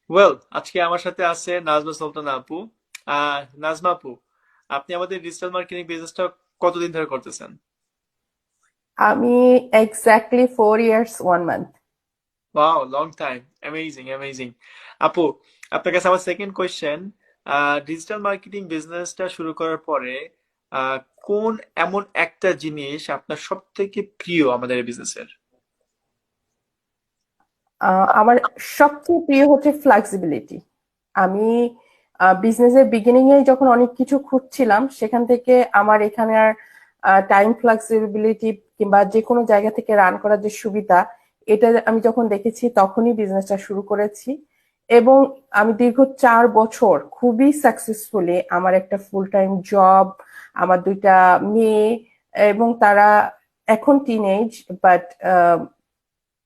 Well, আজকে আমার সাথে আছে নাজমা সুলতানা আপু। নাজমা আপু, আপনি আমাদের ডিজিটাল মার্কেটিং বিজনেসটা কতদিন ধরে করতেছেন? আমি exactly 4 years 1 month। Wow, long time. Amazing amazing. আপু, আপনার কাছে আমার সেকেন্ড কোয়েশ্চেন, ডিজিটাল মার্কেটিং বিজনেসটা শুরু করার পরে আহ, কোন এমন একটা জিনিস আপনার সব থেকে প্রিয় আমাদের এই বিজনেসের? আমার সবচেয়ে প্রিয় হচ্ছে ফ্লেক্সিবিলিটি। আমি বিজনেসের বিগিনিং এ যখন অনেক কিছু খুঁজছিলাম, সেখান থেকে আমার এখানে আর টাইম ফ্লেক্সিবিলিটি কিংবা যে কোনো জায়গা থেকে রান করার যে সুবিধা, এটা আমি যখন দেখেছি তখনই বিজনেসটা শুরু করেছি। এবং আমি দীর্ঘ 4 বছর খুবই সাকসেসফুলি আমার একটা ফুল টাইম জব, আমার দুইটা মেয়ে, এবং তারা এখন টিনেজ, বাট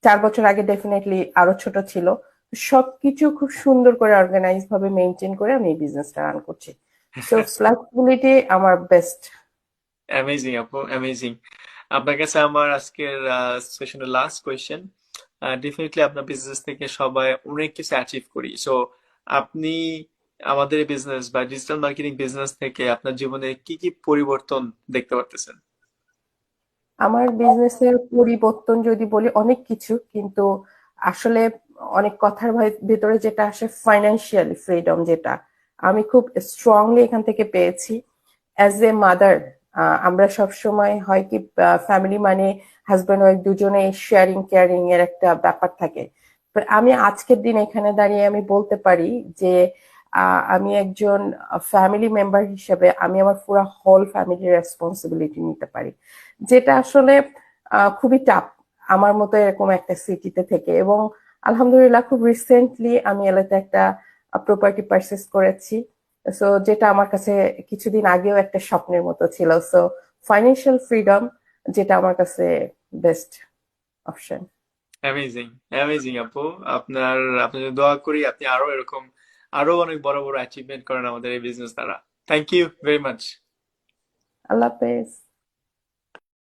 4 বছর আগে ডেফিনেটলি আরো ছোট ছিল। সবকিছু খুব সুন্দর করে অর্গানাইজ ভাবে মেনটেন করে আমি এই বিজনেসটা রান করছি। সো ফ্লেক্সিবিলিটি আমার বেস্ট। অ্যামেজিং আপু, অ্যামেজিং। আপনার কাছে আমার আজকের সেশনের লাস্ট কোয়েশ্চেন। ডেফিনেটলি আপনার বিজনেস থেকে সবাই অনেক কিছু অ্যাচিভ করি, সো আপনি আমাদের বিজনেস বা ডিজিটাল মার্কেটিং বিজনেস থেকে আপনার জীবনে কি কি পরিবর্তন দেখতে পারতেছেন? আমার বিজনেসের পরিবর্তন যদি বলি, অনেক কিছু, কিন্তু আসলে অনেক কথার ভেতরে যেটা আসে, ফাইন্যান্সিয়াল ফ্রিডম, যেটা আমি খুব স্ট্রংলি এখান থেকে পেয়েছি। অ্যাজ এ মাদার, আমরা সব সময় হয় কি, ফ্যামিলি মানে হাজব্যান্ড ওয়াইফ দুজনে শেয়ারিং কেয়ারিং এর একটা ব্যাপার থাকে। But আমি আজকের দিন এখানে দাঁড়িয়ে আমি বলতে পারি যে আমি একজন ফ্যামিলি মেম্বার হিসেবে আমি আমার পুরো হোল ফ্যামিলির রেসপন্সিবিলিটি নিতে পারি, যেটা আসলে খুবই টাফ আমার মতো এরকম একটা সিটিতে থেকে। এবং আলহামদুলিল্লাহ খুব রিসেন্টলি আমি এলাকাতে একটা প্রপার্টি পারচেস করেছি। সো যেটা আমার কাছে কিছুদিন আগেও একটা স্বপ্নের মতো ছিল। সো ফাইন্যান্সিয়াল ফ্রিডম, যেটা আমার কাছে বেস্ট অপশন। অ্যামেজিং অ্যামেজিং আপু। আপনার আপনার জন্য দোয়া করি আপনি আরো এরকম আরো অনেক বড় বড় অ্যাচিভমেন্ট করেন আমাদের এই বিজনেস দ্বারা। Thank you very much. আল্লাহ হাফেজ।